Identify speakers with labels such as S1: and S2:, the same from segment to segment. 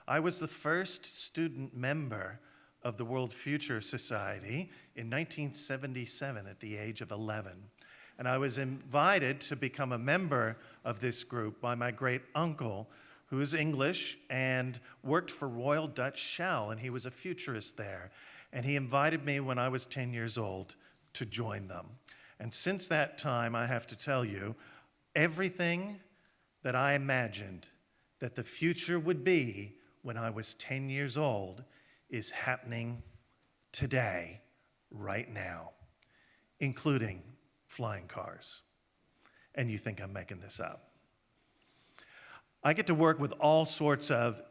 S1: I was the first student member of the World Future Society in 1977 at the age of 11. And I was invited to become a member of this group by my great uncle, who is English and worked for Royal Dutch Shell, and he was a futurist there. And he invited me when I was 10 years old to join them. And since that time, I have to tell you, everything that I imagined that the future would be when I was 10 years old is happening today, right now, including flying cars. And you think I'm making this up. I get to work with all sorts of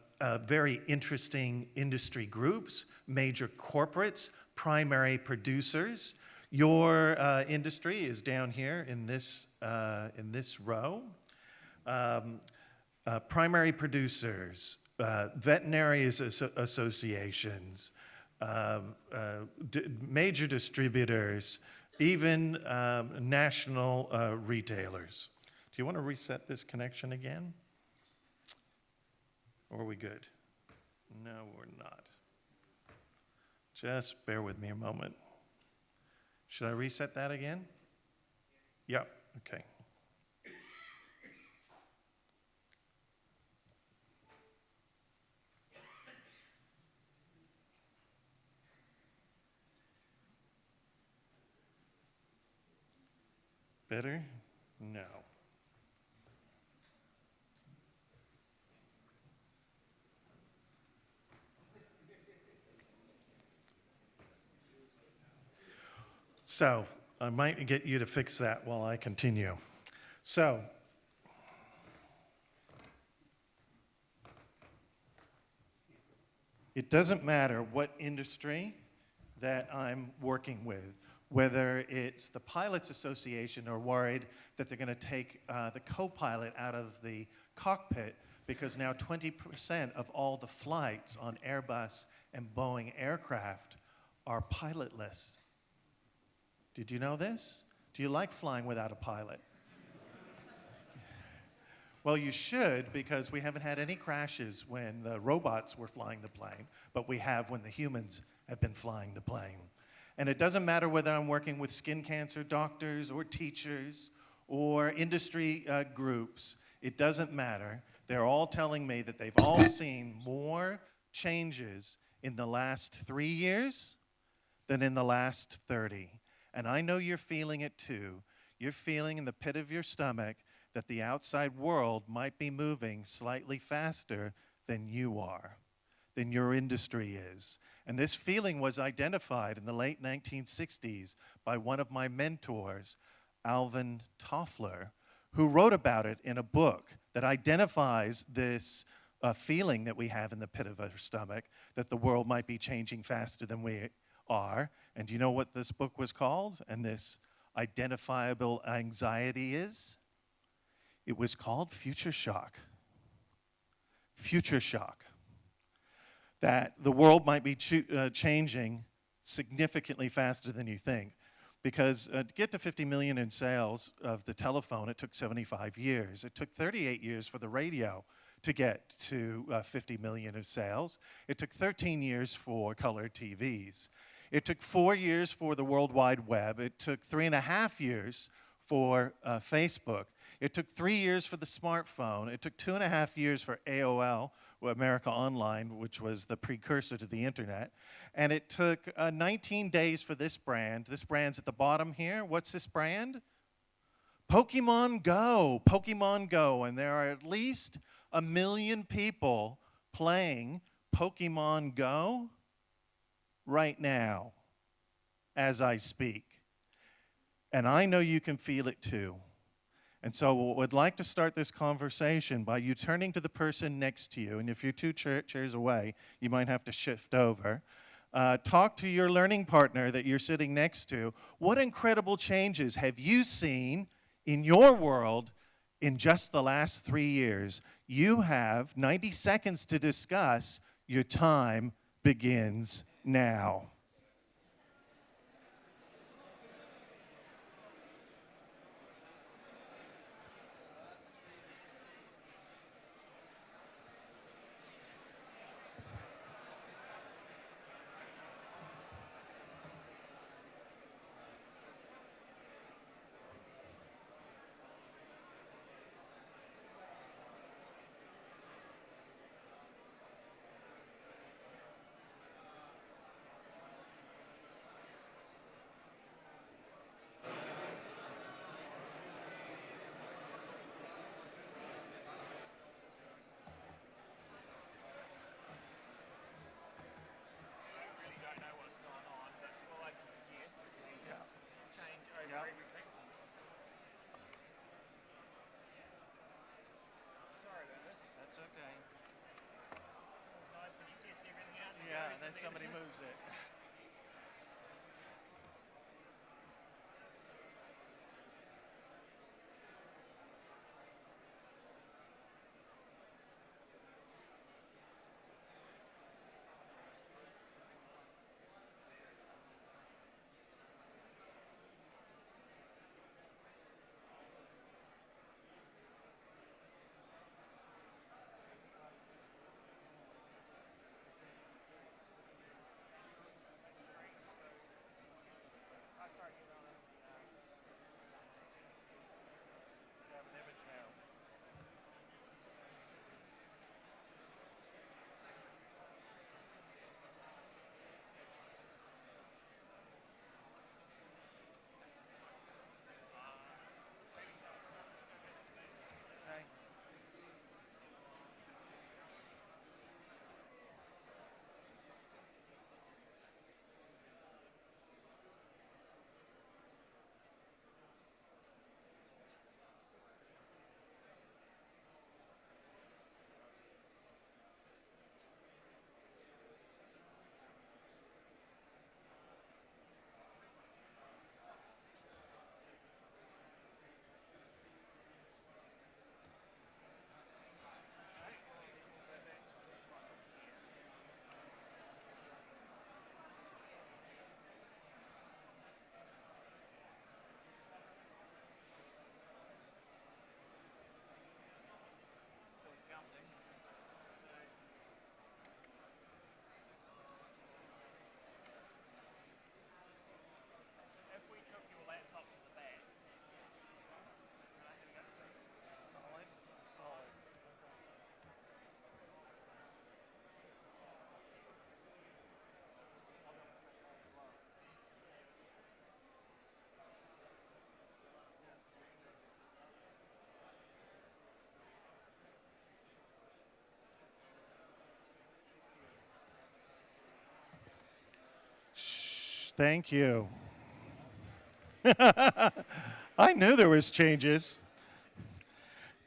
S1: very interesting industry groups, major corporates, primary producers. Your industry is down here in this row. Primary producers, veterinary associations, major distributors, even national retailers. Do you want to reset this connection again? Or are we good? No, we're not. Just bear with me a moment. Should I reset that again? Yep, okay. Better? No. So, I might get you to fix that while I continue. So, it doesn't matter what industry that I'm working with, whether it's the Pilots Association are worried that they're going to take the co-pilot out of the cockpit because now 20% of all the flights on Airbus and Boeing aircraft are pilotless. Did you know this? Do you like flying without a pilot? Well, you should, because we haven't had any crashes when the robots were flying the plane, but we have when the humans have been flying the plane. And it doesn't matter whether I'm working with skin cancer doctors or teachers or industry groups. It doesn't matter. They're all telling me that they've all seen more changes in the last 3 years than in the last 30. And I know you're feeling it too. You're feeling in the pit of your stomach that the outside world might be moving slightly faster than you are, than your industry is. And this feeling was identified in the late 1960s by one of my mentors, Alvin Toffler, who wrote about it in a book that identifies this feeling that we have in the pit of our stomach, that the world might be changing faster than we are. And do you know what this book was called and this identifiable anxiety is? It was called Future Shock. Future shock. That the world might be changing significantly faster than you think. Because to get to 50 million in sales of the telephone, it took 75 years. It took 38 years for the radio to get to 50 million of sales. It took 13 years for color TVs. It took 4 years for the World Wide Web. It took 3.5 years for Facebook. It took 3 years for the smartphone. It took 2.5 years for AOL, America Online, which was the precursor to the internet. And it took 19 days for this brand. This brand's at the bottom here. What's this brand? Pokemon Go. Pokemon Go. And there are at least 1 million people playing Pokemon Go right now as I speak. And I know you can feel it too. And so I would like to start this conversation by you turning to the person next to you, and if you're 2 chairs away, you might have to shift over. Talk to your learning partner that you're sitting next to. What incredible changes have you seen in your world in just the last 3 years? You have 90 seconds to discuss. Your time begins now. somebody moves it. Okay. Solid. Solid. Shh, thank you. I knew there was changes.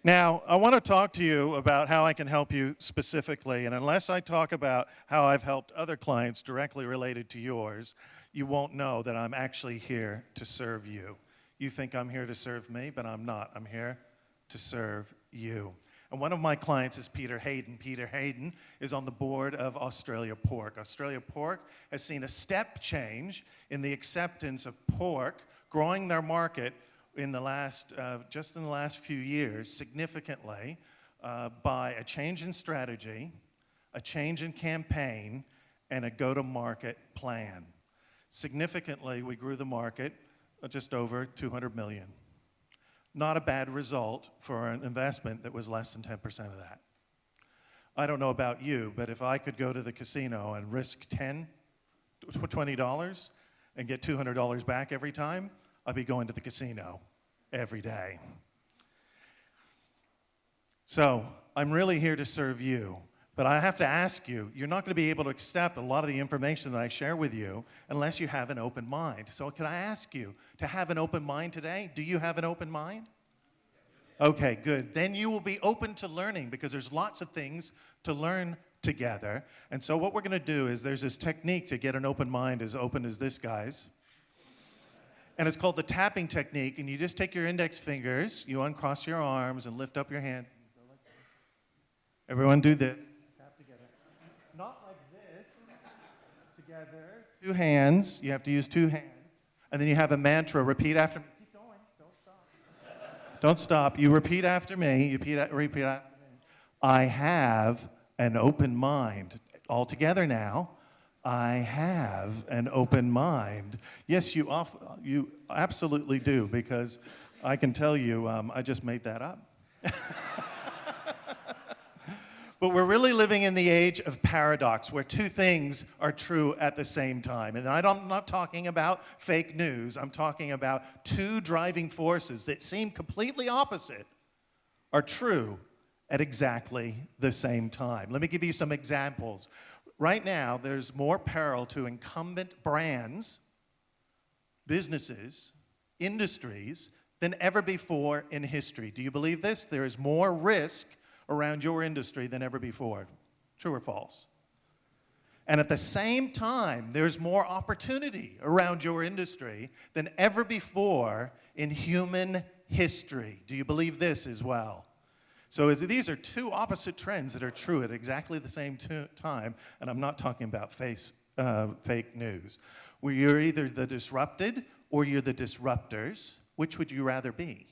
S1: Now, I want to talk to you about how I can help you specifically, and unless I talk about how I've helped other clients directly related to yours, you won't know that I'm actually here to serve you. You think I'm here to serve me, but I'm not. I'm here to serve you. And one of my clients is Peter Hayden. Peter Hayden is on the board of Australia Pork. Australia Pork has seen a step change in the acceptance of pork, growing their market in the last, just in the last few years, significantly, by a change in strategy, a change in campaign, and a go-to-market plan. Significantly, we grew the market just over 200 million. Not a bad result for an investment that was less than 10% of that. I don't know about you, but if I could go to the casino and risk $20 and get $200 back every time, I'd be going to the casino every day. So I'm really here to serve you, but I have to ask you, you're not going to be able to accept a lot of the information that I share with you unless you have an open mind. So can I ask you to have an open mind today? Do you have an open mind? Okay, good. Then you will be open to learning because there's lots of things to learn together. And so what we're going to do is there's this technique to get an open mind as open as this guy's. And it's called the tapping technique. And you just take your index fingers, you uncross your arms and lift up your hands. Everyone do this. Tap together. Not like this. Together. Two hands. You have to use two hands. And then you have a mantra. Repeat after me. Keep going. Don't stop. Don't stop. You repeat after me. You repeat after me. I have an open mind. All together now. I have an open mind. Yes, you absolutely do, because I can tell you, I just made that up. But we're really living in the age of paradox, where two things are true at the same time. And I'm not talking about fake news. I'm talking about two driving forces that seem completely opposite are true at exactly the same time. Let me give you some examples. Right now, there's more peril to incumbent brands, businesses, industries than ever before in history. Do you believe this? There is more risk around your industry than ever before. True or false? And at the same time, there's more opportunity around your industry than ever before in human history. Do you believe this as well? So these are two opposite trends that are true at exactly the same time, and I'm not talking about fake news. Where you're either the disrupted or you're the disruptors. Which would you rather be?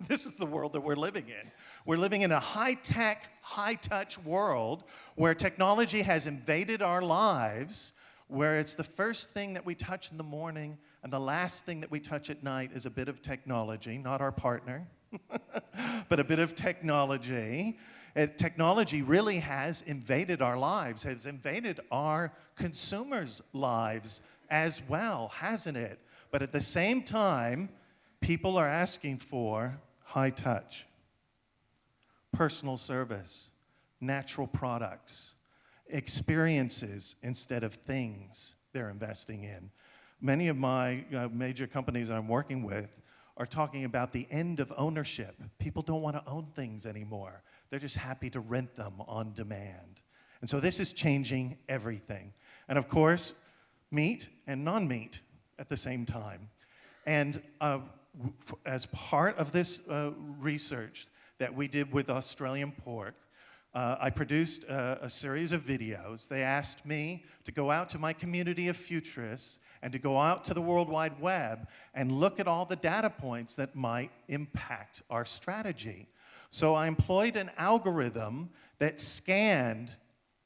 S1: This is the world that we're living in. We're living in a high-tech, high-touch world where technology has invaded our lives, where it's the first thing that we touch in the morning and the last thing that we touch at night is a bit of technology, not our partner, but a bit of technology. Technology really has invaded our lives, has invaded our consumers' lives as well, hasn't it? But at the same time, people are asking for high touch, personal service, natural products, experiences instead of things they're investing in. Many of my major companies that I'm working with are talking about the end of ownership. People don't want to own things anymore. They're just happy to rent them on demand. And so this is changing everything. And of course, meat and non-meat at the same time. And as part of this research that we did with Australian pork, I produced a series of videos. They asked me to go out to my community of futurists and to go out to the World Wide Web and look at all the data points that might impact our strategy. So I employed an algorithm that scanned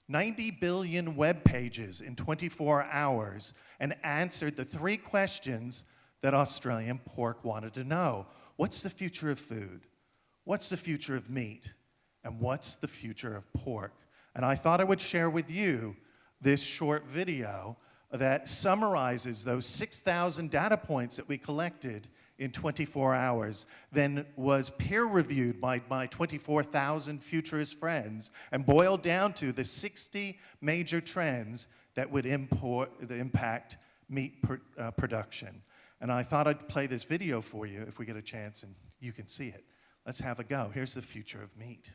S1: 90 billion web pages in 24 hours and answered the 3 questions that Australian pork wanted to know. What's the future of food? What's the future of meat? And what's the future of pork? And I thought I would share with you this short video that summarizes those 6,000 data points that we collected in 24 hours, then was peer-reviewed by my 24,000 futurist friends and boiled down to the 60 major trends that would impact meat production. And I thought I'd play this video for you if we get a chance and you can see it. Let's have a go. Here's the future of meat.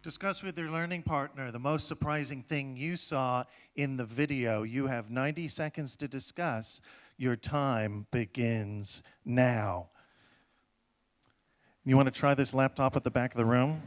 S1: Discuss with your learning partner the most surprising thing you saw in the video. You have 90 seconds to discuss. Your time begins now. You want to try this laptop at the back of the room?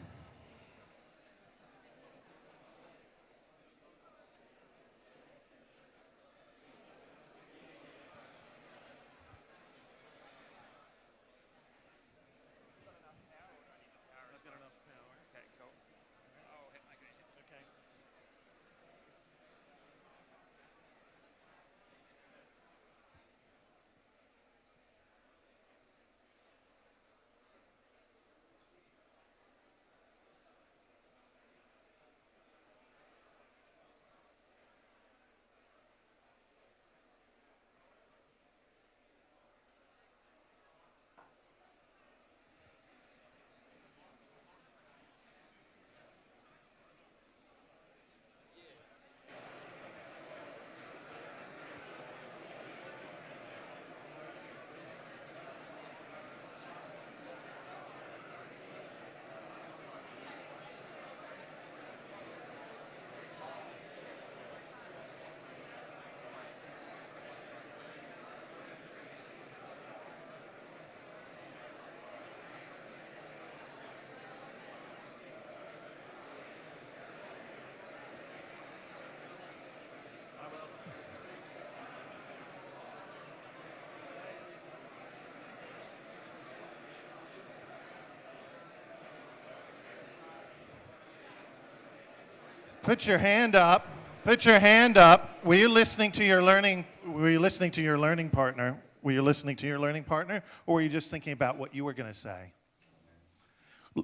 S1: Put your hand up. Put your hand up. Were you listening to your learning? Were you listening to your learning partner? Were you listening to your learning partner, or were you just thinking about what you were going to say?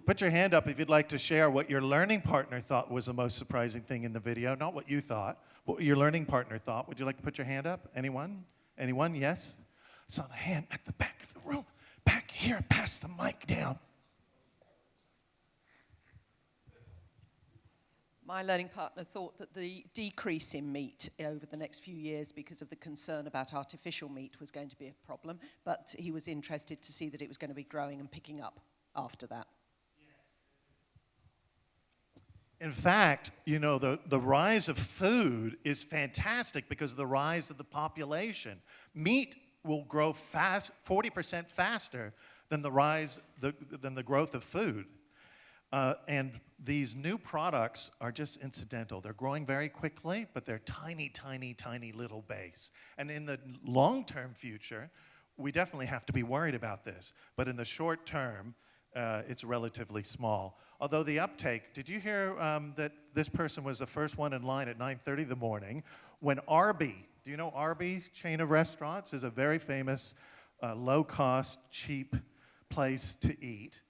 S1: Put your hand up if you'd like to share what your learning partner thought was the most surprising thing in the video. Not what you thought, what your learning partner thought. Would you like to put your hand up? Anyone? Anyone? Yes? I saw the hand at the back of the room. Back here, pass the mic down.
S2: My learning partner thought that the decrease in meat over the next few years because of the concern about artificial meat was going to be a problem, but he was interested to see that it was going to be growing and picking up after that.
S1: In fact, you know, the rise of food is fantastic because of the rise of the population. Meat will grow 40% faster than the growth of food. And these new products are just incidental. They're growing very quickly, but they're tiny, tiny, tiny little base. And in the long-term future, we definitely have to be worried about this. But in the short term, it's relatively small. Although the uptake, did you hear that this person was the first one in line at 9:30 in the morning when Arby, do you know Arby chain of restaurants, is a very famous, low-cost, cheap place to eat.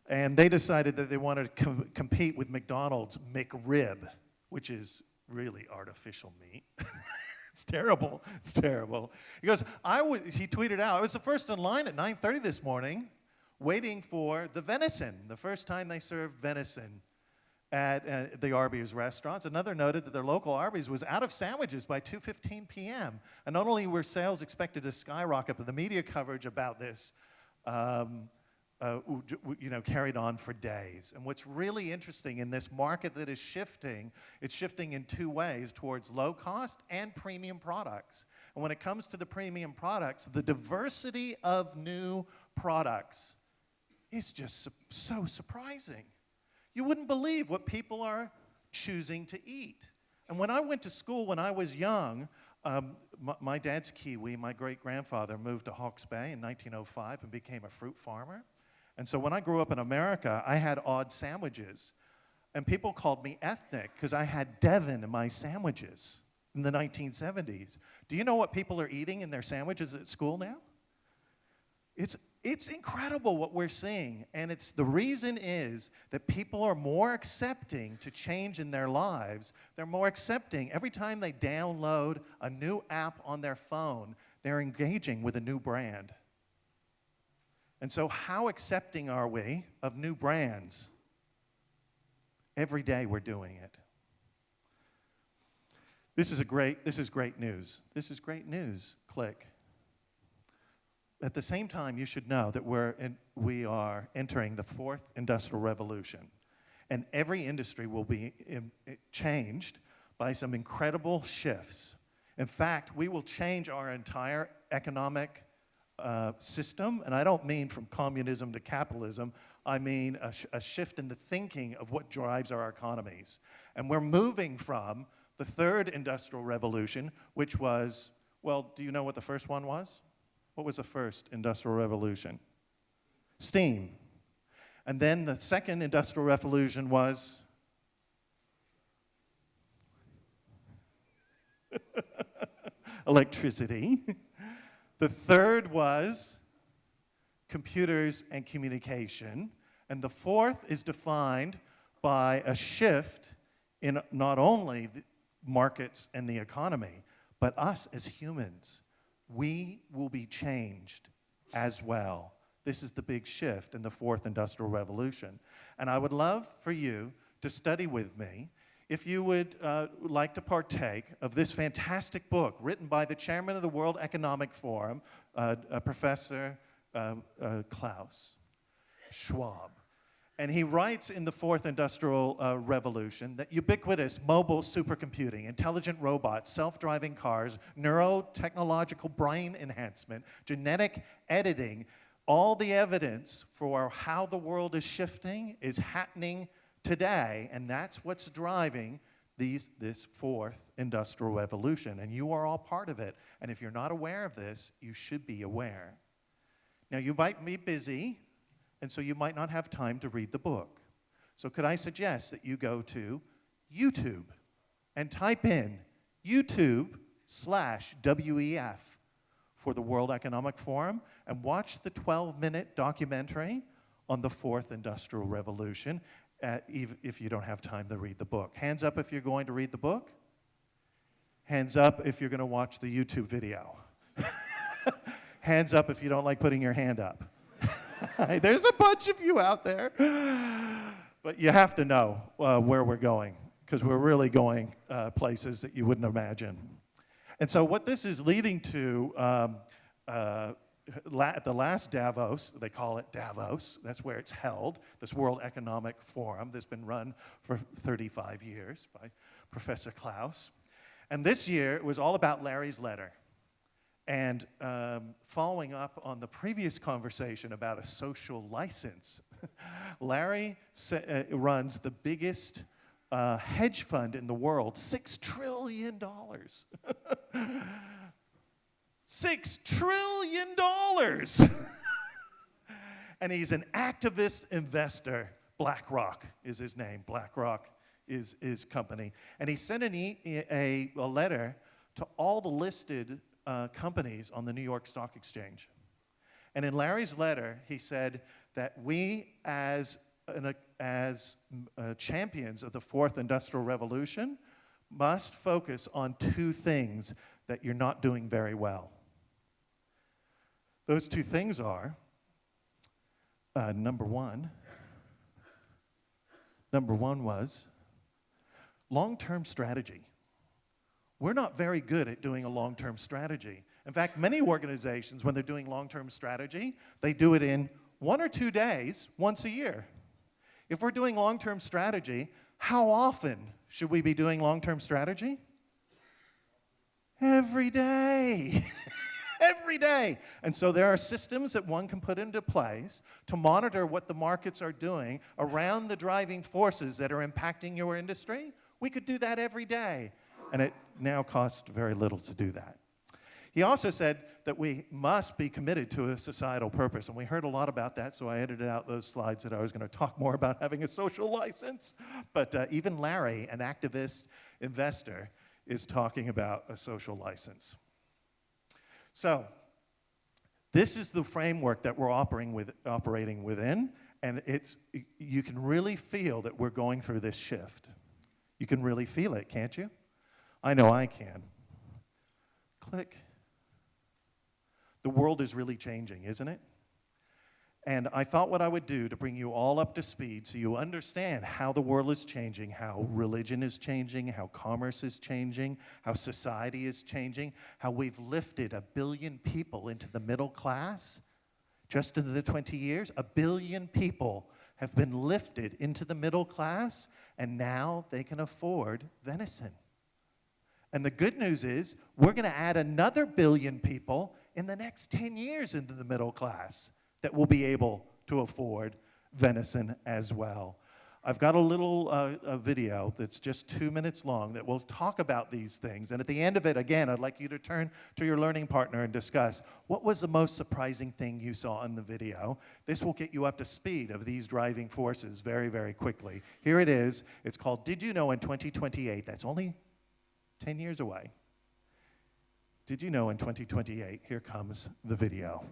S1: And they decided that they wanted to compete with McDonald's McRib, which is really artificial meat. It's terrible. It's terrible. He goes, he tweeted out, I was the first in line at 9:30 this morning waiting for the venison, the first time they served venison at the Arby's restaurants. Another noted that their local Arby's was out of sandwiches by 2:15 p.m. And not only were sales expected to skyrocket, but the media coverage about this carried on for days. And what's really interesting in this market that is shifting, it's shifting in two ways, towards low cost and premium products. And when it comes to the premium products, the diversity of new products is just so surprising. You wouldn't believe what people are choosing to eat. And when I went to school when I was young, my dad's Kiwi. My great-grandfather moved to Hawke's Bay in 1905 and became a fruit farmer. And so when I grew up in America, I had odd sandwiches. And people called me ethnic because I had Devon in my sandwiches in the 1970s. Do you know what people are eating in their sandwiches at school now? It's incredible what we're seeing. And the reason is that people are more accepting to change in their lives. They're more accepting. Every time they download a new app on their phone, they're engaging with a new brand. And so how accepting are we of new brands? Every day we're doing it. This is great news. This is great news. Click. At the same time, you should know that we are entering the fourth industrial revolution. and every industry will be changed by some incredible shifts. In fact, we will change our entire economic system, and I don't mean from communism to capitalism. I mean a shift in the thinking of what drives our economies. And we're moving from the third industrial revolution, which was, well, do you know what the first one was? What was the first industrial revolution? Steam. And then the second industrial revolution was electricity. The third was computers and communication. And the fourth is defined by a shift in not only the markets and the economy, but us as humans. We will be changed as well. This is the big shift in the fourth industrial revolution. And I would love for you to study with me. If you would like to partake of this fantastic book written by the chairman of the World Economic Forum, Professor Klaus Schwab. And he writes in the fourth industrial revolution that ubiquitous mobile supercomputing, intelligent robots, self-driving cars, neurotechnological brain enhancement, genetic editing, all the evidence for how the world is shifting is happening today, and that's what's driving this fourth industrial revolution, and you are all part of it. And if you're not aware of this, you should be aware. Now, you might be busy, and so you might not have time to read the book. So could I suggest that you go to YouTube and type in YouTube/WEF for the World Economic Forum and watch the 12-minute documentary on the fourth industrial revolution, if you don't have time to read the book. Hands up if you're going to read the book. Hands up if you're going to watch the YouTube video. Hands up if you don't like putting your hand up. There's a bunch of you out there. But you have to know where we're going, because we're really going places that you wouldn't imagine. And so what this is leading to, at the last Davos, they call it Davos, that's where it's held, this World Economic Forum that's been run for 35 years by Professor Klaus. And this year, it was all about Larry's letter. And following up on the previous conversation about a social license, Larry runs the biggest hedge fund in the world, $6 trillion. $6 trillion! And he's an activist investor. BlackRock is his name. BlackRock is his company. And he sent a letter to all the listed companies on the New York Stock Exchange. And in Larry's letter, he said that we, as champions of the fourth industrial revolution, must focus on two things that you're not doing very well. Those two things are, number one was long-term strategy. We're not very good at doing a long-term strategy. In fact, many organizations, when they're doing long-term strategy, they do it in 1 or 2 days, once a year. If we're doing long-term strategy, how often should we be doing long-term strategy? Every day. Every day. And so there are systems that one can put into place to monitor what the markets are doing around the driving forces that are impacting your industry. We could do that every day. And it now costs very little to do that. He also said that we must be committed to a societal purpose, and we heard a lot about that, so I edited out those slides that I was going to talk more about having a social license. But even Larry, an activist investor, is talking about a social license. So this is the framework that we're operating within, and you can really feel that we're going through this shift. You can really feel it, can't you? I know I can. Click. The world is really changing, isn't it? And I thought what I would do to bring you all up to speed so you understand how the world is changing, how religion is changing, how commerce is changing, how society is changing, how we've lifted 1 billion people into the middle class just in the 20 years. 1 billion people have been lifted into the middle class, and now they can afford venison. And the good news is, we're going to add another billion people in the next 10 years into the middle class that will be able to afford venison as well. I've got a little a video that's just 2 minutes long that will talk about these things. And at the end of it, again, I'd like you to turn to your learning partner and discuss what was the most surprising thing you saw in the video. This will get you up to speed of these driving forces very, very quickly. Here it is. It's called Did You Know in 2028? That's only 10 years away. Did you know in 2028? Here comes the video.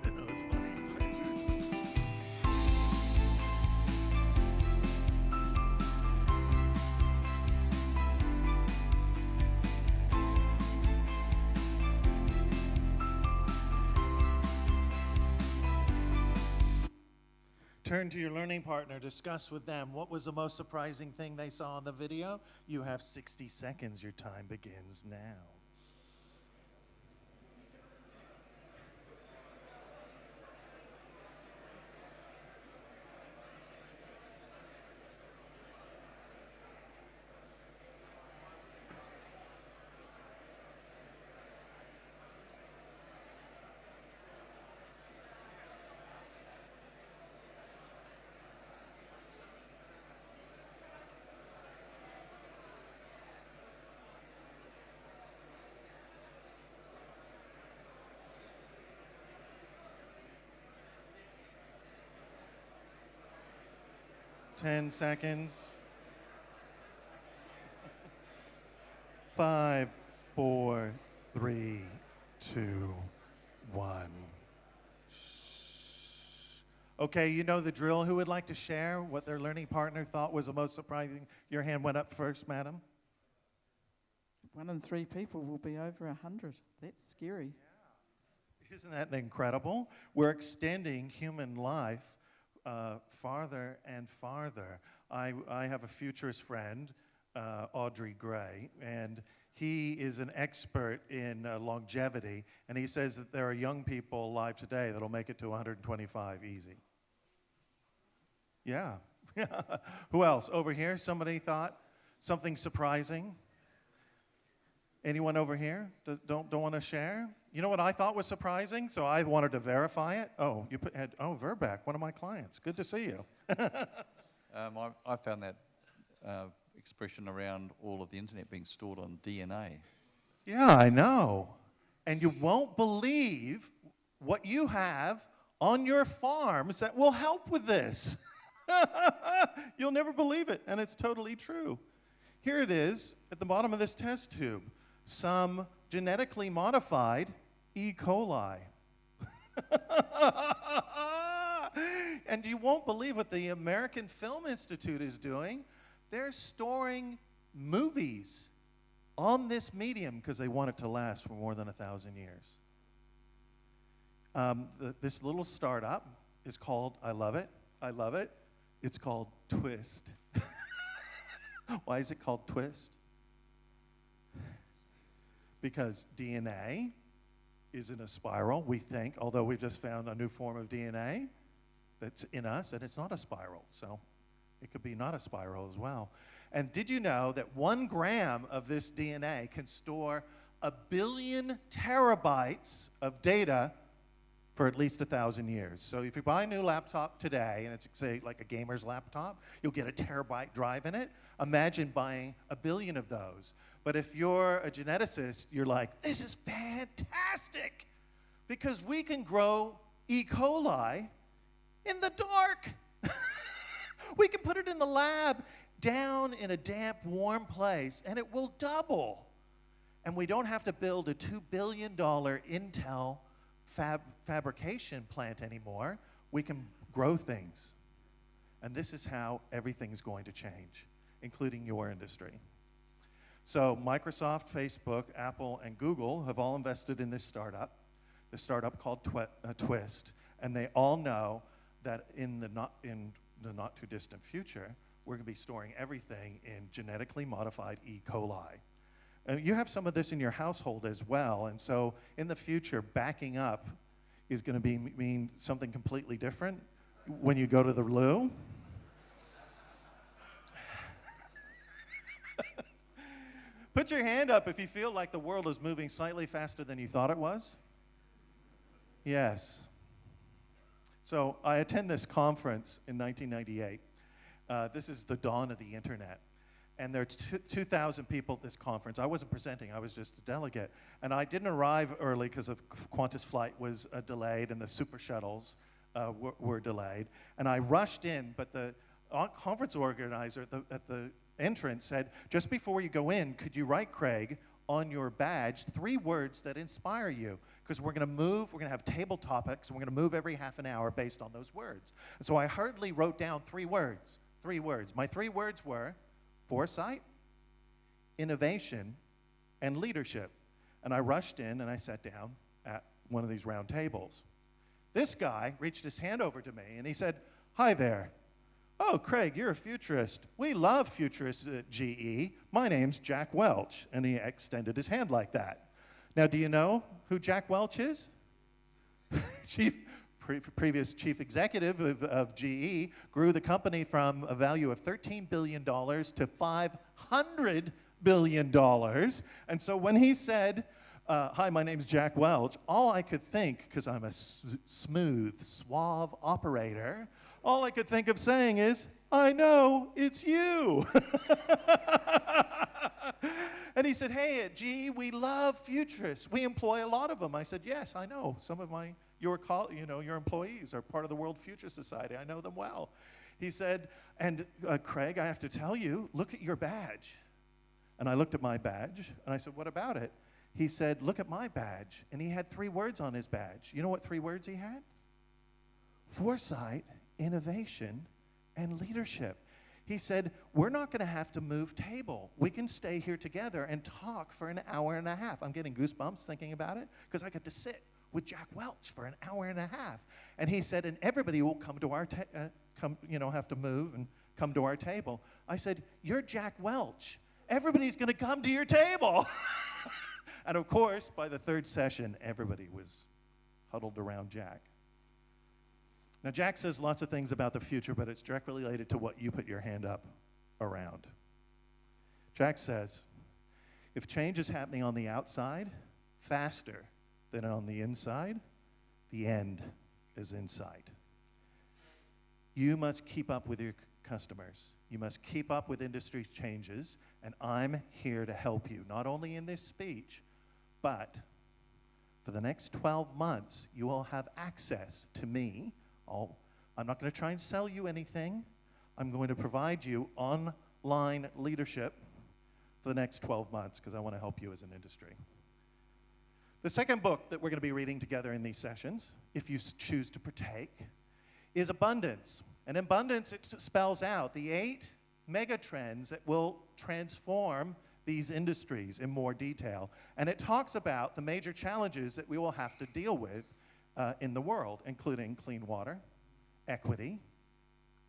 S1: That was funny. 'Turn to your learning partner, discuss with them what was the most surprising thing they saw in the video. You have 60 seconds. Your time begins now. Ten seconds. 5, 4, 3, 2, 1. Okay, you know the drill. Who would like to share what their learning partner thought was the most surprising? Your hand went up first, madam.
S3: 1 in 3 people will be over 100. That's scary.
S1: Isn't that incredible? We're extending human life farther and farther. I have a futurist friend, Audrey Gray, and he is an expert in longevity, and he says that there are young people alive today that'll make it to 125 easy. Yeah. Who else? Over here, somebody thought something surprising? Anyone over here don't want to share? You know what I thought was surprising? So I wanted to verify it. Oh, Verbeck, one of my clients. Good to see you.
S4: I found that expression around all of the internet being stored on DNA.
S1: Yeah, I know. And you won't believe what you have on your farms that will help with this. You'll never believe it, and it's totally true. Here it is at the bottom of this test tube. Some genetically modified E. coli. And you won't believe what the American Film Institute is doing. They're storing movies on this medium because they want it to last for more than 1,000 years. This little startup is called, I love it, it's called Twist. Why is it called Twist? Because DNA is in a spiral, we think, although we've just found a new form of DNA that's in us, and it's not a spiral, so it could be not a spiral as well. And did you know that 1 gram of this DNA can store 1 billion terabytes of data for at least 1,000 years? So if you buy a new laptop today, and it's, say, like a gamer's laptop, you'll get a terabyte drive in it. Imagine buying 1 billion of those. But if you're a geneticist, you're like, this is fantastic, because we can grow E. coli in the dark. We can put it in the lab down in a damp, warm place, and it will double. And we don't have to build a $2 billion Intel fabrication plant anymore. We can grow things. And this is how everything's going to change, including your industry. So Microsoft, Facebook, Apple, and Google have all invested in this startup called Twist, and they all know that in the not too distant future, we're going to be storing everything in genetically modified E. coli. You have some of this in your household as well, and so in the future, backing up is going to mean something completely different when you go to the loo. Put your hand up if you feel like the world is moving slightly faster than you thought it was. Yes. So I attend this conference in 1998. This is the dawn of the internet. And there are 2,000 people at this conference. I wasn't presenting, I was just a delegate. And I didn't arrive early because of Qantas flight was delayed and the super shuttles were delayed. And I rushed in, but the conference organizer at the entrance said, just before you go in, could you write, Craig, on your badge 3 words that inspire you? Because we're going to have table topics, and we're going to move every half an hour based on those words. And so I hurriedly wrote down 3 words. 3 words. My 3 words were foresight, innovation, and leadership. And I rushed in and I sat down at one of these round tables. This guy reached his hand over to me and he said, hi there. Oh, Craig, you're a futurist. We love futurists at GE. My name's Jack Welch. And he extended his hand like that. Now, do you know who Jack Welch is? Previous chief executive of GE, grew the company from a value of $13 billion to $500 billion. And so when he said, hi, my name's Jack Welch, all I could think, because I'm a smooth, suave operator, all I could think of saying is, I know, it's you. And he said, hey, at GE, we love futurists. We employ a lot of them. I said, yes, I know. Some of your employees are part of the World Future Society. I know them well. He said, and Craig, I have to tell you, look at your badge. And I looked at my badge, and I said, what about it? He said, look at my badge. And he had 3 words on his badge. You know what 3 words he had? Foresight, innovation, and leadership. He said, we're not going to have to move table. We can stay here together and talk for an hour and a half. I'm getting goosebumps thinking about it because I get to sit with Jack Welch for an hour and a half. And he said, and everybody will come to our have to move and come to our table. I said, you're Jack Welch. Everybody's going to come to your table. And of course, by the 3rd session, everybody was huddled around Jack. Now, Jack says lots of things about the future, but it's directly related to what you put your hand up around. Jack says, if change is happening on the outside faster than on the inside, the end is in sight. You must keep up with your customers. You must keep up with industry changes, and I'm here to help you, not only in this speech, but for the next 12 months, you will have access to me. I'm not going to try and sell you anything. I'm going to provide you online leadership for the next 12 months because I want to help you as an industry. The second book that we're going to be reading together in these sessions, if you choose to partake, is Abundance. And Abundance, it spells out the 8 mega trends that will transform these industries in more detail. And it talks about the major challenges that we will have to deal with in the world, including clean water, equity,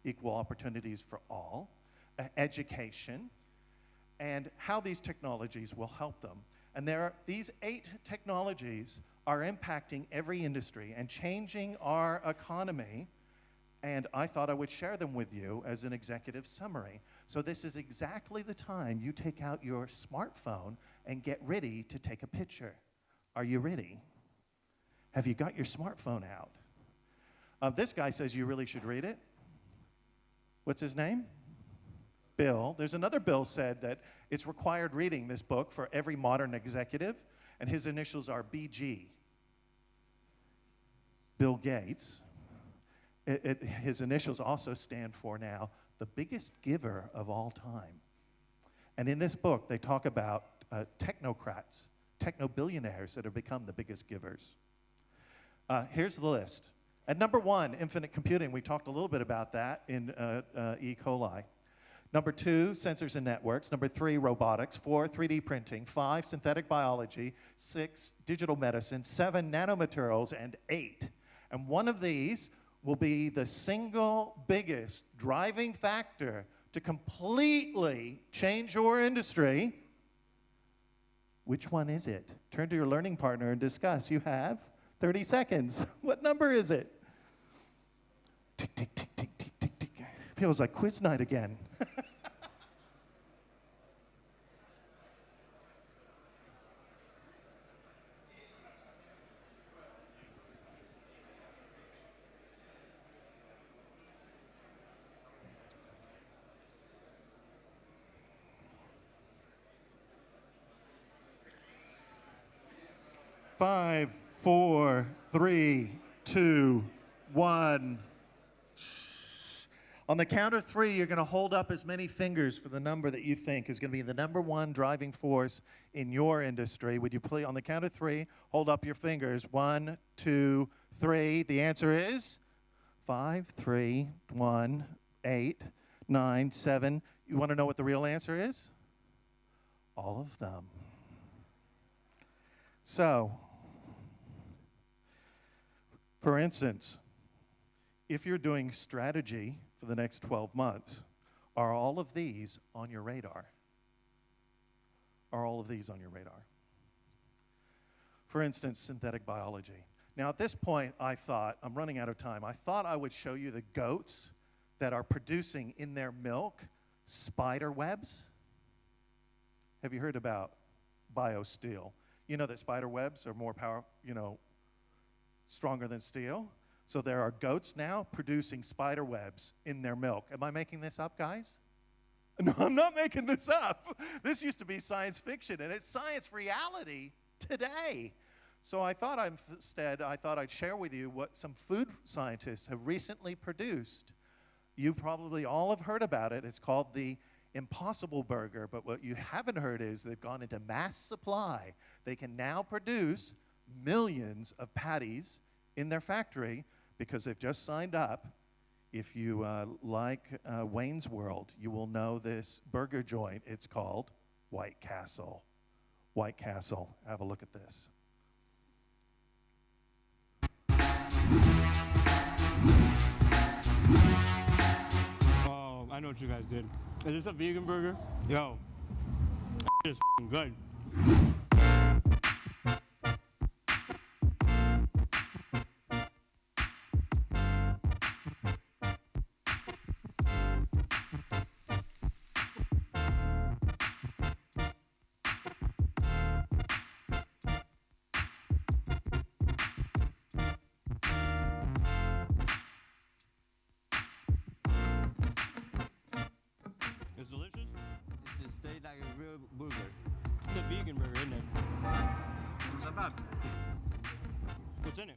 S1: equal opportunities for all, education, and how these technologies will help them. And these 8 technologies are impacting every industry and changing our economy. And I thought I would share them with you as an executive summary. So this is exactly the time you take out your smartphone and get ready to take a picture. Are you ready? Have you got your smartphone out? This guy says you really should read it. What's his name? Bill. There's another Bill said that it's required reading, this book, for every modern executive, and his initials are BG. Bill Gates. His initials also stand for now the biggest giver of all time. And in this book, they talk about technocrats, techno-billionaires that have become the biggest givers. Here's the list. At number 1, infinite computing. We talked a little bit about that in E. coli. Number 2, sensors and networks. Number 3, robotics. 4, 3D printing. 5, synthetic biology. 6, digital medicine. 7, nanomaterials. And 8. And one of these will be the single biggest driving factor to completely change your industry. Which one is it? Turn to your learning partner and discuss. You have 30 seconds. What number is it? Tick, tick, tick, tick, tick, tick, tick. Feels like quiz night again. Five, 4, 3, 2, 1. On the count of 3, you're going to hold up as many fingers for the number that you think is going to be the number 1 driving force in your industry. Would you please, on the count of 3, hold up your fingers? 1, 2, 3. The answer is 5, 3, 1, 8, 9, 7. You want to know what the real answer is? All of them. So, for instance, if you're doing strategy for the next 12 months, are all of these on your radar? Are all of these on your radar? For instance, synthetic biology. Now, at this point, I thought, I'm running out of time, I thought I would show you the goats that are producing in their milk spider webs. Have you heard about BioSteel? You know that spider webs are more stronger than steel. So there are goats now producing spider webs in their milk. Am I making this up, guys? No, I'm not making this up. This used to be science fiction, and it's science reality today. So I thought I'd share with you what some food scientists have recently produced. You probably all have heard about it. It's called the Impossible Burger, but what you haven't heard is they've gone into mass supply. They can now produce millions of patties in their factory because they've just signed up. If you like Wayne's World, you will know this burger joint. It's called White Castle. White Castle. Have a look at this.
S5: Oh, I know what you guys did. Is this a vegan burger? Yo, it's good.
S6: tastes like a real burger.
S5: It's a vegan burger, isn't it?
S6: What's that bad?
S5: What's in it?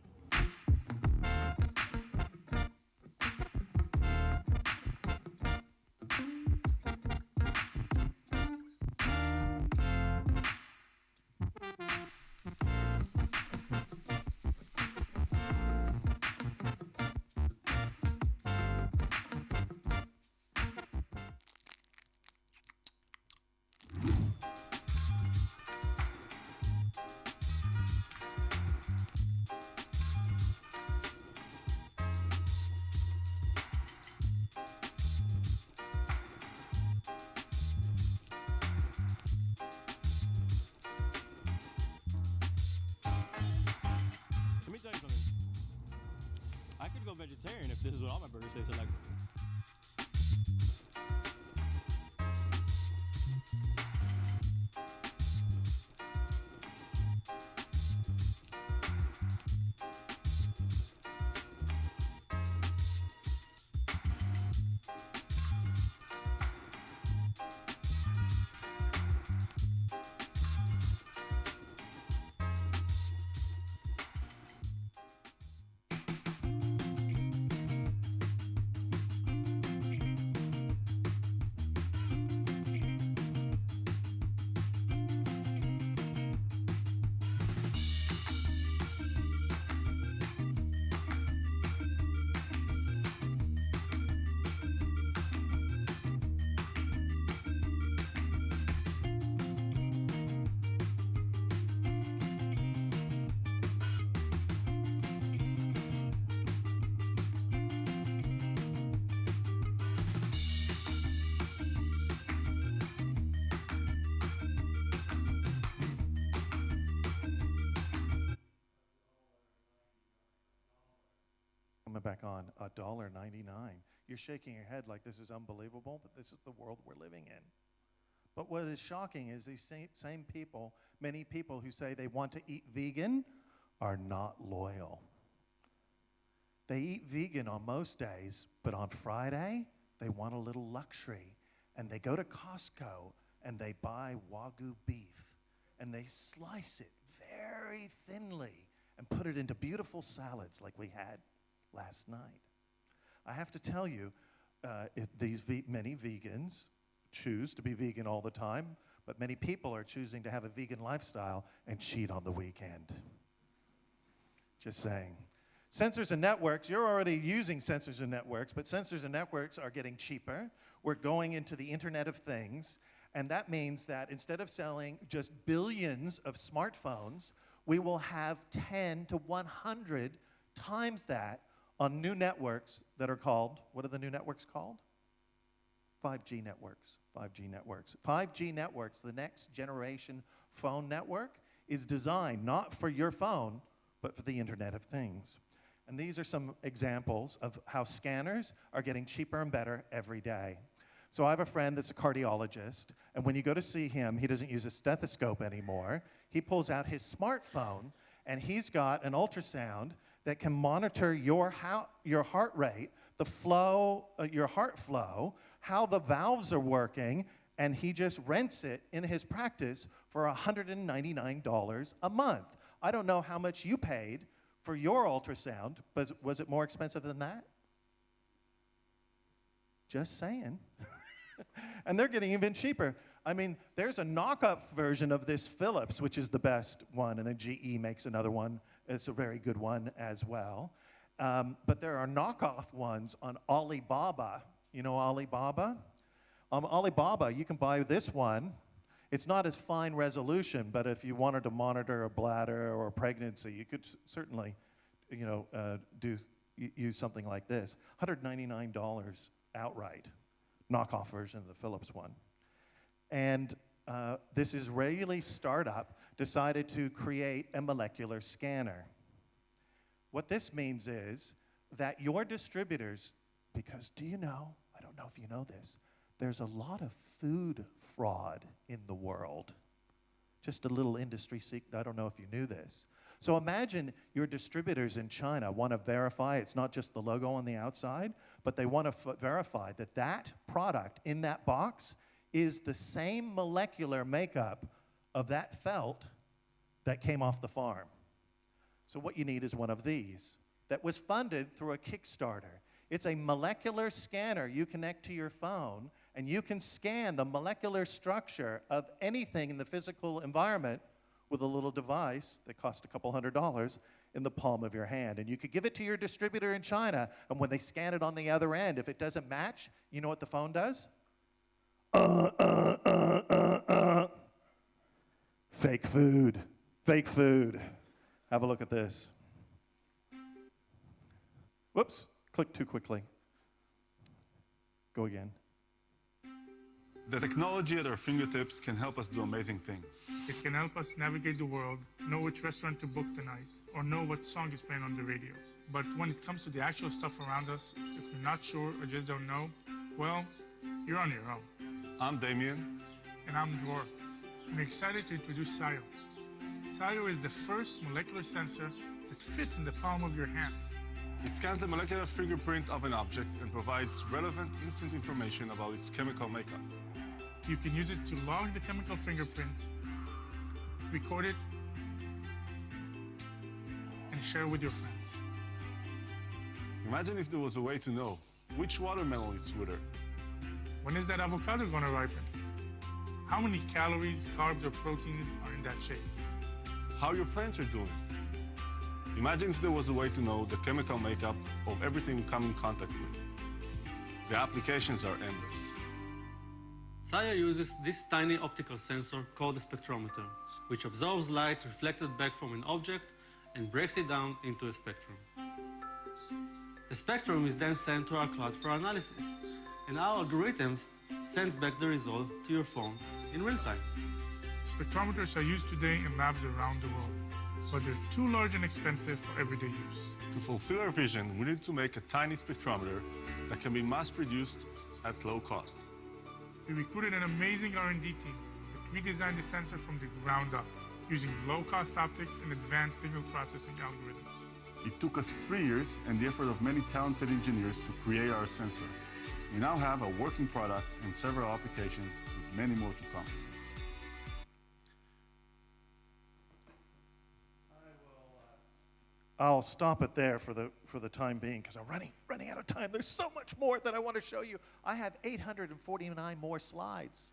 S5: Let me tell you something. I could go vegetarian if this is what all my burgers tasted like.
S1: Coming back on $1.99. You're shaking your head like this is unbelievable, but this is the world we're living in. But what is shocking is these same people, many people who say they want to eat vegan, are not loyal. They eat vegan on most days, but on Friday, they want a little luxury. And they go to Costco and they buy Wagyu beef and they slice it very thinly and put it into beautiful salads like we had last night. I have to tell you, many vegans choose to be vegan all the time, but many people are choosing to have a vegan lifestyle and cheat on the weekend. Just saying. Sensors and networks, you're already using sensors and networks, but sensors and networks are getting cheaper. We're going into the Internet of Things, and that means that instead of selling just billions of smartphones, we will have 10 to 100 times that on new networks that are called, what are the new networks called? 5G networks. 5G networks. 5G networks, the next generation phone network, is designed not for your phone, but for the Internet of Things. And these are some examples of how scanners are getting cheaper and better every day. So I have a friend that's a cardiologist, and when you go to see him, he doesn't use a stethoscope anymore. He pulls out his smartphone, and he's got an ultrasound that can monitor your heart rate, the flow, your heart flow, how the valves are working, and he just rents it in his practice for $199 a month. I don't know how much you paid for your ultrasound, but was it more expensive than that? Just saying. And they're getting even cheaper. I mean, there's a knockoff version of this Philips, which is the best one, and then GE makes another one. It's a very good one as well. But there are knockoff ones on Alibaba. You know Alibaba? On Alibaba, you can buy this one. It's not as fine resolution, but if you wanted to monitor a bladder or a pregnancy, you could certainly, use something like this. $199 outright, knockoff version of the Philips one. And this Israeli startup decided to create a molecular scanner. What this means is that your distributors, because do you know, I don't know if you know this, there's a lot of food fraud in the world. Just a little industry secret, I don't know if you knew this. So imagine your distributors in China want to verify, it's not just the logo on the outside, but they want to verify that that product in that box is the same molecular makeup of that felt that came off the farm. So what you need is one of these that was funded through a Kickstarter. It's a molecular scanner you connect to your phone, and you can scan the molecular structure of anything in the physical environment with a little device that costs a couple $100 in the palm of your hand. And you could give it to your distributor in China, and when they scan it on the other end, if it doesn't match, you know what the phone does? Fake food. Fake food. Have a look at this. Whoops, click too quickly. Go again.
S7: The technology at our fingertips can help us do amazing things.
S8: It can help us navigate the world, know which restaurant to book tonight, or know what song is playing on the radio. But when it comes to the actual stuff around us, if we're not sure or just don't know, well, you're on your own.
S7: I'm Damien.
S8: And I'm Dror. I'm excited to introduce Sayo. Sayo is the first molecular sensor that fits in the palm of your hand.
S7: It scans the molecular fingerprint of an object and provides relevant instant information about its chemical makeup.
S8: You can use it to log the chemical fingerprint, record it, and share with your friends.
S7: Imagine if there was a way to know which watermelon is sweeter.
S8: When is that avocado gonna ripen? How many calories, carbs, or proteins are in that shake?
S7: How your plants are doing. Imagine if there was a way to know the chemical makeup of everything we come in contact with. The applications are endless.
S9: Sayo uses this tiny optical sensor called a spectrometer, which absorbs light reflected back from an object and breaks it down into a spectrum. The spectrum is then sent to our cloud for analysis, and our algorithms sends back the result to your phone in real time.
S8: Spectrometers are used today in labs around the world, but they're too large and expensive for everyday use.
S7: To fulfill our vision, we need to make a tiny spectrometer that can be mass-produced at low cost.
S8: We recruited an amazing R&D team that redesigned the sensor from the ground up, using low-cost optics and advanced signal processing algorithms.
S7: It took us 3 years and the effort of many talented engineers to create our sensor. We now have a working product and several applications, with many more to come.
S1: I'll stop it there for the time being because I'm running out of time. There's so much more that I want to show you. I have 849 more slides.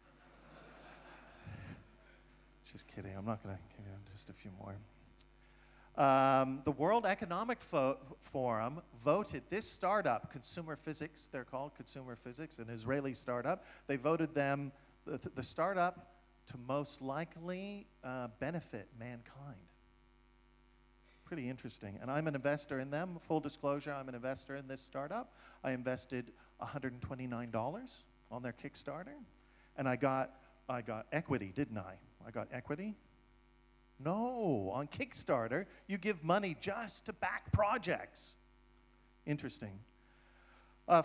S1: Just kidding. I'm not going to give you just a few more. The World Economic Forum voted this startup, Consumer Physics, they're called, Consumer Physics, an Israeli startup. They voted them the startup to most likely benefit mankind. Pretty interesting. And I'm an investor in them. Full disclosure, I'm an investor in this startup. I invested $129 on their Kickstarter. And I got equity, didn't I? I got equity? No, on Kickstarter, you give money just to back projects. Interesting.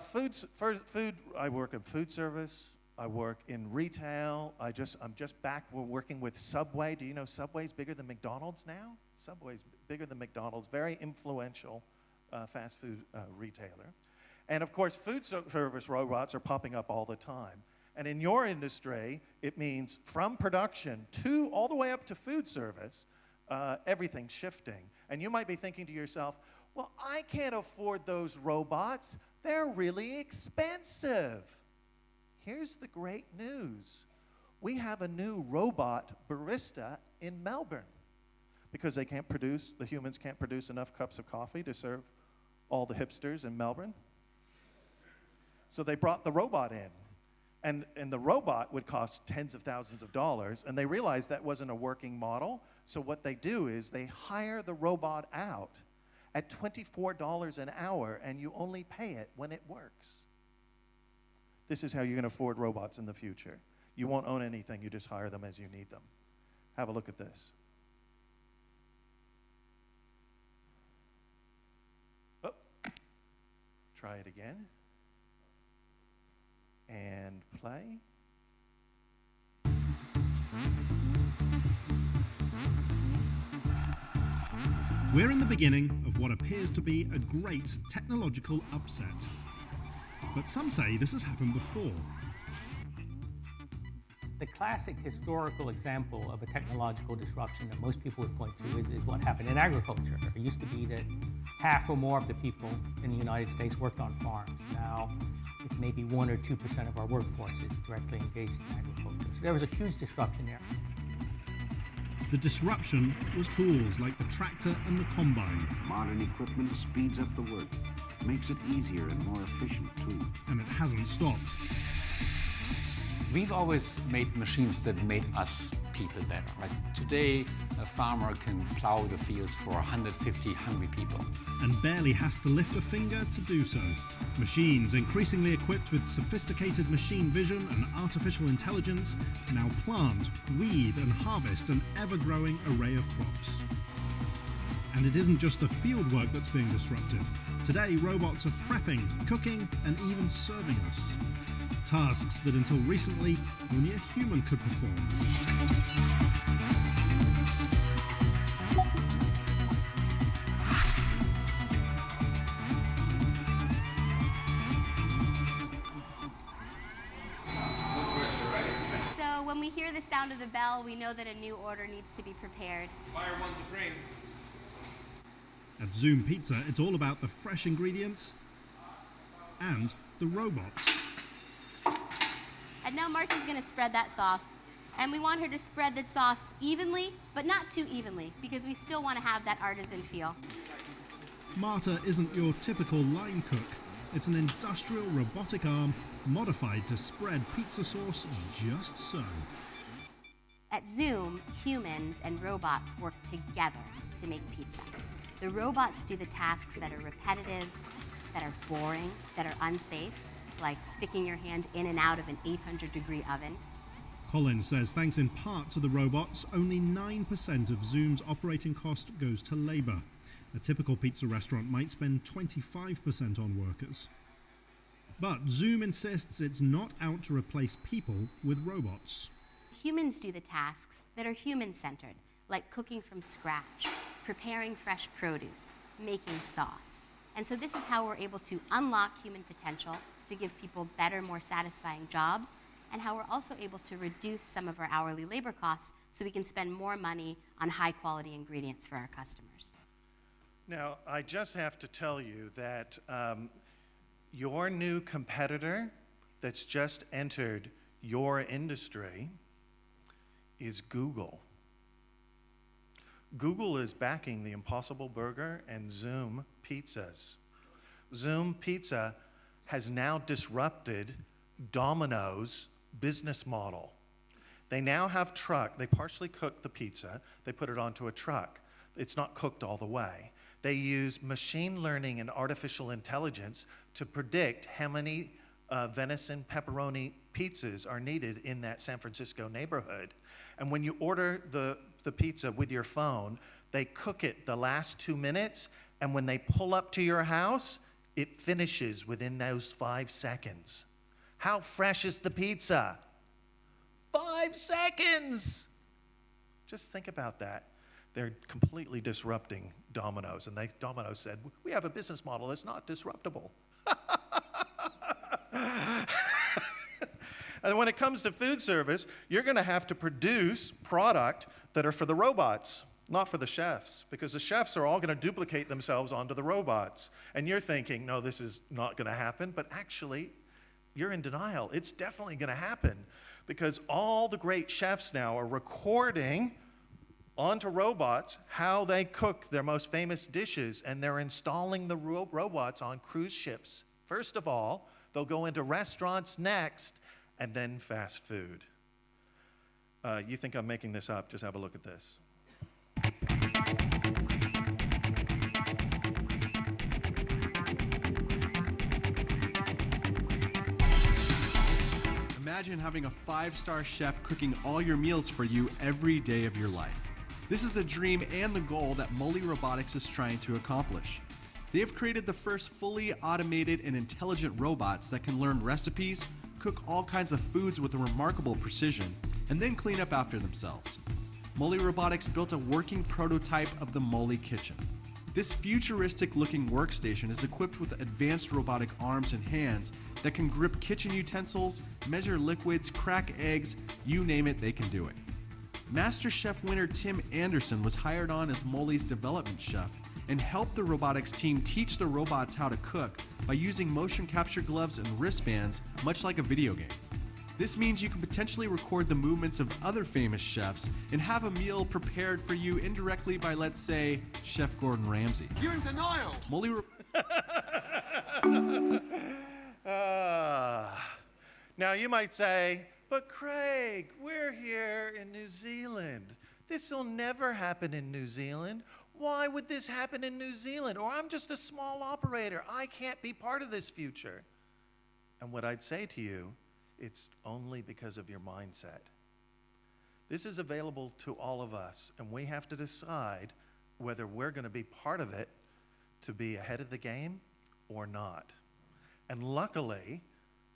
S1: Food, I work in food service. I work in retail. I'm just back. We're working with Subway. Do you know Subway's bigger than McDonald's now? Subway's bigger than McDonald's. Very influential fast food retailer. And of course, food service robots are popping up all the time. And in your industry, it means from production to all the way up to food service, everything's shifting. And you might be thinking to yourself, well, I can't afford those robots. They're really expensive. Here's the great news. We have a new robot barista in Melbourne because the humans can't produce enough cups of coffee to serve all the hipsters in Melbourne. So they brought the robot in. And the robot would cost tens of thousands of dollars, and they realized that wasn't a working model. So what they do is they hire the robot out at $24 an hour, and you only pay it when it works. This is how you're going to afford robots in the future. You won't own anything, you just hire them as you need them. Have a look at this. Oh. Try it again. And play.
S10: We're in the beginning of what appears to be a great technological upset. But some say this has happened before.
S11: The classic historical example of a technological disruption that most people would point to is what happened in agriculture. It used to be that half or more of the people in the United States worked on farms. Now, it's maybe 1 or 2% of our workforce is directly engaged in agriculture. So there was a huge disruption there.
S10: The disruption was tools like the tractor and the combine.
S12: Modern equipment speeds up the work, makes it easier and more efficient too.
S10: And it hasn't stopped.
S13: We've always made machines that made us people better. Like today, a farmer can plow the fields for 150 hungry people.
S10: And barely has to lift a finger to do so. Machines, increasingly equipped with sophisticated machine vision and artificial intelligence, now plant, weed and harvest an ever-growing array of crops. And it isn't just the field work that's being disrupted. Today, robots are prepping, cooking, and even serving us. Tasks that until recently only a human could perform.
S14: So when we hear the sound of the bell, we know that a new order needs to be prepared.
S5: Fire one supreme.
S10: At Zoom Pizza, it's all about the fresh ingredients and the robots.
S14: And now Martha's going to spread that sauce. And we want her to spread the sauce evenly, but not too evenly, because we still want to have that artisan feel.
S10: Marta isn't your typical line cook. It's an industrial robotic arm modified to spread pizza sauce just so.
S14: At Zoom, humans and robots work together to make pizza. The robots do the tasks that are repetitive, that are boring, that are unsafe, like sticking your hand in and out of an 800-degree oven.
S10: Colin says thanks in part to the robots, only 9% of Zoom's operating cost goes to labour. A typical pizza restaurant might spend 25% on workers. But Zoom insists it's not out to replace people with robots.
S14: Humans do the tasks that are human-centered, like cooking from scratch, preparing fresh produce, making sauce. And so this is how we're able to unlock human potential to give people better, more satisfying jobs, and how we're also able to reduce some of our hourly labor costs so we can spend more money on high-quality ingredients for our customers.
S1: Now, I just have to tell you that your new competitor that's just entered your industry is Google. Google is backing the Impossible Burger and Zoom Pizzas. Zoom Pizza has now disrupted Domino's business model. They now have they partially cook the pizza, they put it onto a truck. It's not cooked all the way. They use machine learning and artificial intelligence to predict how many venison pepperoni pizzas are needed in that San Francisco neighborhood. And when you order the pizza with your phone, they cook it the last 2 minutes, and when they pull up to your house, it finishes within those 5 seconds. How fresh is the pizza? 5 seconds! Just think about that. They're completely disrupting Domino's, and Domino's said, we have a business model that's not disruptible. And when it comes to food service, you're going to have to produce product that are for the robots, not for the chefs, because the chefs are all going to duplicate themselves onto the robots. And you're thinking, no, this is not going to happen, but actually, you're in denial. It's definitely going to happen, because all the great chefs now are recording onto robots how they cook their most famous dishes, and they're installing the robots on cruise ships. First of all, they'll go into restaurants next, and then fast food. You think I'm making this up? Just have a look at this.
S15: Imagine having a 5-star chef cooking all your meals for you every day of your life. This is the dream and the goal that Moli Robotics is trying to accomplish. They have created the first fully automated and intelligent robots that can learn recipes, cook all kinds of foods with a remarkable precision, and then clean up after themselves. Moli Robotics built a working prototype of the Moli Kitchen. This futuristic-looking workstation is equipped with advanced robotic arms and hands that can grip kitchen utensils, measure liquids, crack eggs, you name it, they can do it. MasterChef winner Tim Anderson was hired on as Molly's development chef and helped the robotics team teach the robots how to cook by using motion capture gloves and wristbands, much like a video game. This means you can potentially record the movements of other famous chefs and have a meal prepared for you indirectly by, let's say, Chef Gordon Ramsay.
S6: You're in denial.
S15: Molly
S1: Now you might say, but Craig, we're here in New Zealand. This will never happen in New Zealand. Why would this happen in New Zealand? Or I'm just a small operator. I can't be part of this future. And what I'd say to you, it's only because of your mindset. This is available to all of us, and we have to decide whether we're going to be part of it to be ahead of the game or not. And luckily,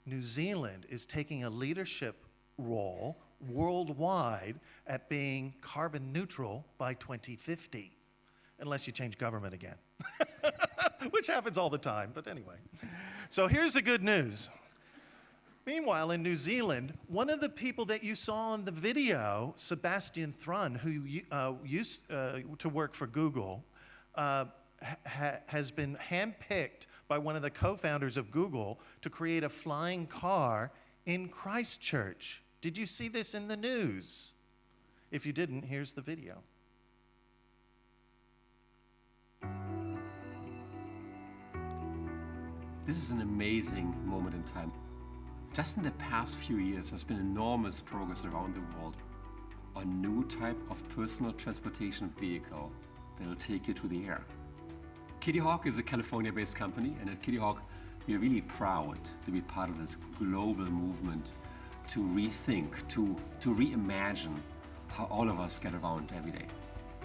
S1: New Zealand is taking a leadership role worldwide at being carbon neutral by 2050, unless you change government again, which happens all the time, but anyway. So here's the good news. Meanwhile, in New Zealand, one of the people that you saw in the video, Sebastian Thrun, who used to work for Google, has been handpicked by one of the co-founders of Google to create a flying car in Christchurch. Did you see this in the news? If you didn't, here's the video.
S16: This is an amazing moment in time. Just in the past few years, there's been enormous progress around the world on new type of personal transportation vehicle that will take you to the air. Kitty Hawk is a California-based company, and at Kitty Hawk, we are really proud to be part of this global movement to rethink, to reimagine how all of us get around every day.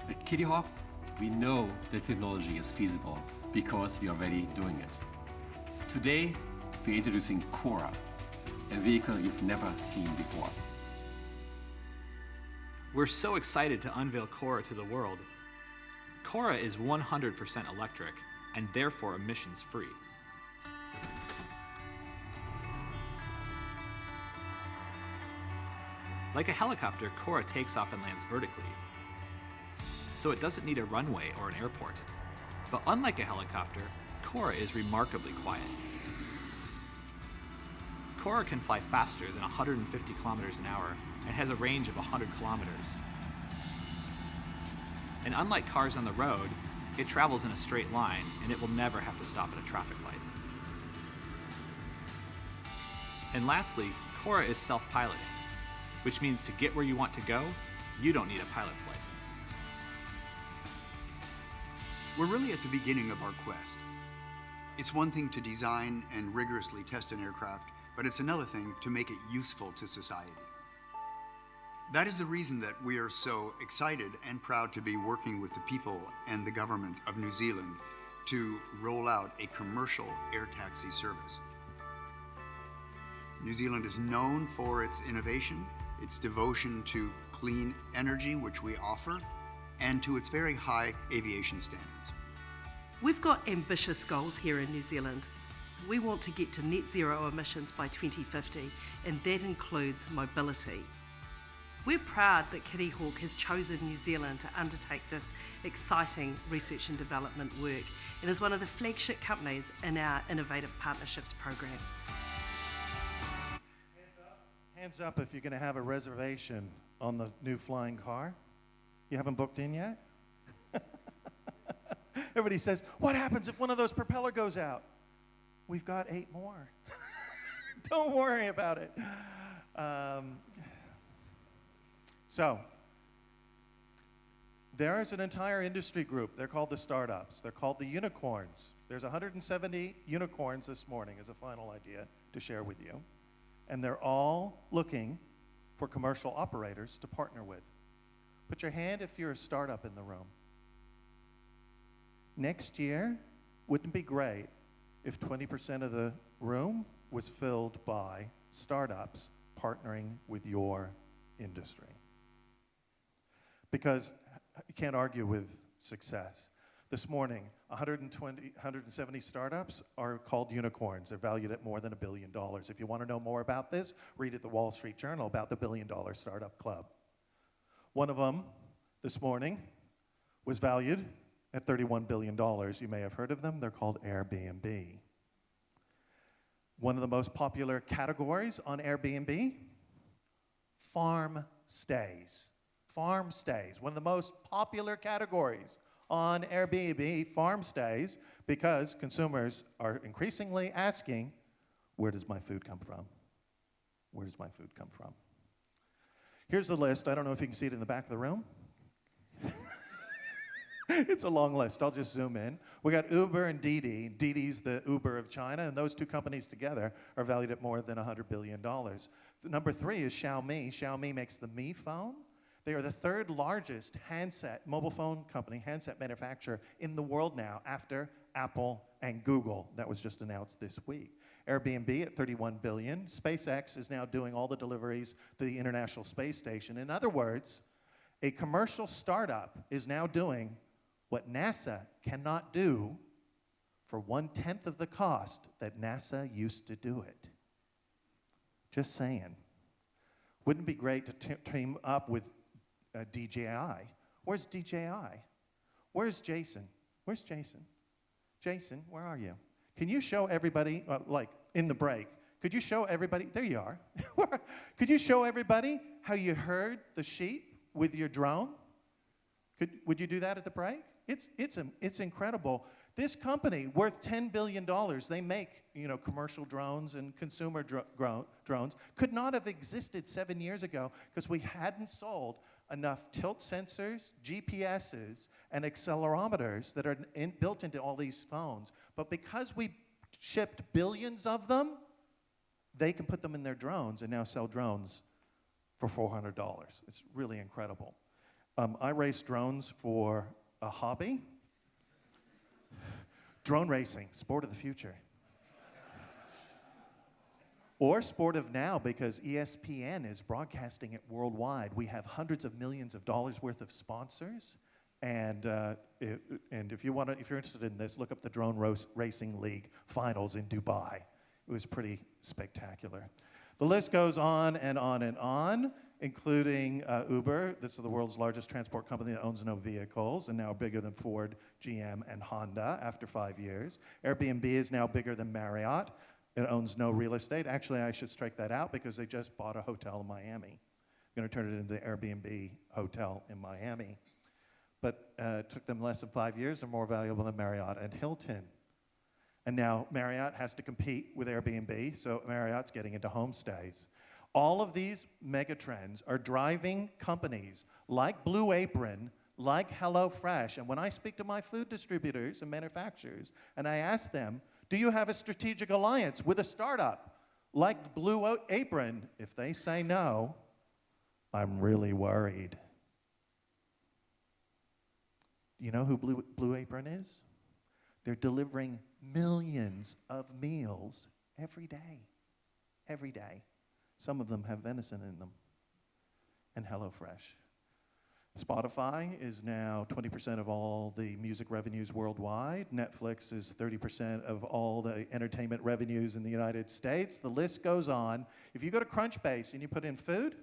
S16: At Kitty Hawk, we know the technology is feasible because we are already doing it. Today, we're introducing Cora, a vehicle you've never seen before.
S17: We're so excited to unveil Cora to the world. Cora is 100% electric and therefore emissions-free. Like a helicopter, Cora takes off and lands vertically, so it doesn't need a runway or an airport. But unlike a helicopter, Cora is remarkably quiet. Cora can fly faster than 150 kilometers an hour and has a range of 100 kilometers. And unlike cars on the road, it travels in a straight line and it will never have to stop at a traffic light. And lastly, Cora is self-piloting, which means to get where you want to go, you don't need a pilot's license.
S18: We're really at the beginning of our quest. It's one thing to design and rigorously test an aircraft, but it's another thing to make it useful to society. That is the reason that we are so excited and proud to be working with the people and the government of New Zealand to roll out a commercial air taxi service. New Zealand is known for its innovation, its devotion to clean energy, which we offer, and to its very high aviation standards.
S19: We've got ambitious goals here in New Zealand. We want to get to net zero emissions by 2050, and that includes mobility. We're proud that Kitty Hawk has chosen New Zealand to undertake this exciting research and development work and is one of the flagship companies in our Innovative Partnerships program.
S1: Hands up if you're going to have a reservation on the new flying car. You haven't booked in yet? Everybody says, what happens if one of those propeller goes out? We've got 8 more. Don't worry about it. So, there is an entire industry group. They're called the startups. They're called the unicorns. There's 170 unicorns this morning as a final idea to share with you. And they're all looking for commercial operators to partner with. Put your hand if you're a startup in the room. Next year, wouldn't it be great if 20% of the room was filled by startups partnering with your industry? Because you can't argue with success. This morning, 170 startups are called unicorns. They're valued at more than $1 billion. If you want to know more about this, read at the Wall Street Journal about the $1 Billion Startup Club. One of them, this morning, was valued at $31 billion. You may have heard of them. They're called Airbnb. One of the most popular categories on Airbnb, farm stays. Farm stays, one of the most popular categories on Airbnb, farm stays, because consumers are increasingly asking, where does my food come from? Where does my food come from? Here's the list. I don't know if you can see it in the back of the room. It's a long list. I'll just zoom in. We got Uber and Didi. Didi's the Uber of China, and those two companies together are valued at more than $100 billion. The number 3 is Xiaomi. Xiaomi makes the Mi phone. They are the 3rd largest mobile phone company, handset manufacturer in the world now, after Apple and Google. That was just announced this week. Airbnb at $31 billion. SpaceX is now doing all the deliveries to the International Space Station. In other words, a commercial startup is now doing what NASA cannot do for 1/10 of the cost that NASA used to do it. Just saying. Wouldn't it be great to team up with DJI? Where's DJI? Where's Jason? Where's Jason? Jason, where are you? Can you show everybody, like in the break, could you show everybody, there you are. Could you show everybody how you herd the sheep with your drone? Would you do that at the break? It's incredible. This company, worth $10 billion, they make commercial drones and consumer drones, could not have existed 7 years ago because we hadn't sold enough tilt sensors, GPSs, and accelerometers that are built into all these phones. But because we shipped billions of them, they can put them in their drones and now sell drones for $400. It's really incredible. I race drones for a hobby. Drone racing, sport of the future. Or sport of now, because ESPN is broadcasting it worldwide. We have hundreds of millions of dollars worth of sponsors. And if you're interested in this, look up the Drone Racing League finals in Dubai. It was pretty spectacular. The list goes on and on and on, including Uber. This is the world's largest transport company that owns no vehicles and now bigger than Ford, GM, and Honda after 5 years. Airbnb is now bigger than Marriott. It owns no real estate. Actually, I should strike that out because they just bought a hotel in Miami. They're going to turn it into the Airbnb hotel in Miami. But it took them less than 5 years. They're more valuable than Marriott and Hilton. And now Marriott has to compete with Airbnb, so Marriott's getting into homestays. All of these megatrends are driving companies like Blue Apron, like HelloFresh. And when I speak to my food distributors and manufacturers, and I ask them, do you have a strategic alliance with a startup like Blue Apron? If they say no, I'm really worried. Do you know who Blue Apron is? They're delivering millions of meals every day. Every day. Some of them have venison in them. And HelloFresh. Spotify is now 20% of all the music revenues worldwide. Netflix is 30% of all the entertainment revenues in the United States. The list goes on. If you go to Crunchbase and you put in food,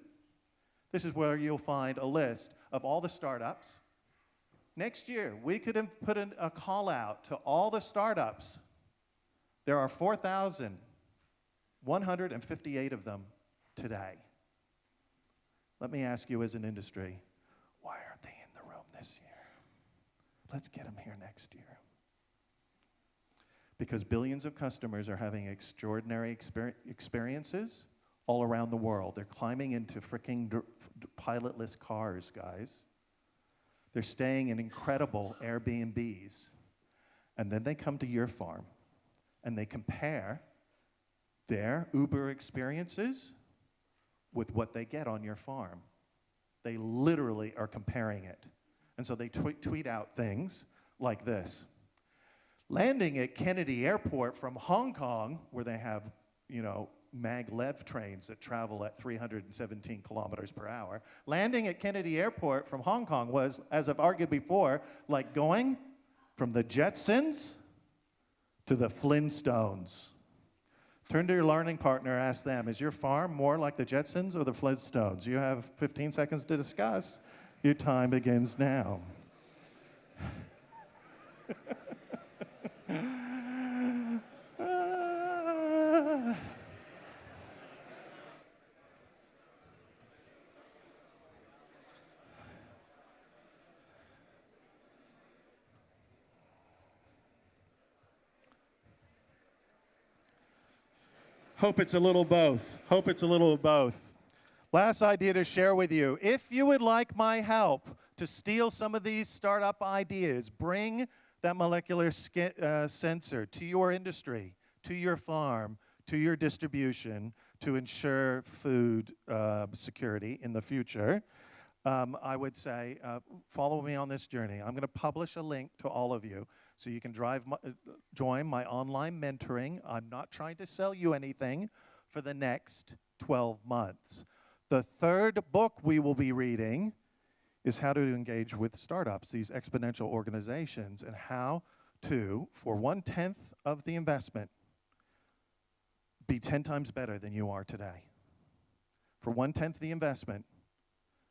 S1: this is where you'll find a list of all the startups. Next year, we could put in a call out to all the startups. There are 4,158 of them today. Let me ask you as an industry, why aren't they in the room this year? Let's get them here next year. Because billions of customers are having extraordinary experiences all around the world. They're climbing into freaking pilotless cars, guys. They're staying in incredible Airbnbs. And then they come to your farm and they compare their Uber experiences with what they get on your farm. They literally are comparing it. And so they tweet out things like this. Landing at Kennedy Airport from Hong Kong, where they have, maglev trains that travel at 317 kilometers per hour. Landing at Kennedy Airport from Hong Kong was, as I've argued before, like going From the Jetsons to the Flintstones. Turn to your learning partner, ask them, is your farm more like the Jetsons or the Flintstones? You have 15 seconds to discuss. Your time begins now. Hope it's a little both. Hope it's a little of both. Last idea to share with you. If you would like my help to steal some of these startup ideas, bring that molecular sensor to your industry, to your farm, to your distribution to ensure food security in the future, I would say follow me on this journey. I'm going to publish a link to all of you so you can join my online mentoring. I'm not trying to sell you anything for the next 12 months. The third book we will be reading is how to engage with startups, these exponential organizations, and how to, for 1/10 of the investment, be 10 times better than you are today. For 1/10 the investment,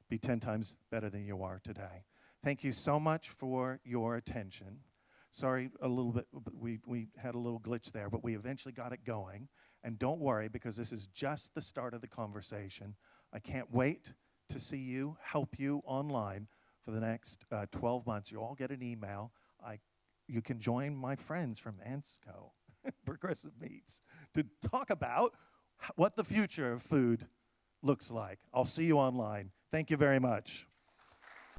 S1: be 10 times better than you are today. Thank you so much for your attention. Sorry, a little bit, we had a little glitch there, but we eventually got it going. And don't worry, because this is just the start of the conversation. I can't wait to see you, help you online for the next 12 months. You all get an email. You can join my friends from ANSCO, Progressive Meats, to talk about what the future of food looks like. I'll see you online. Thank you very much.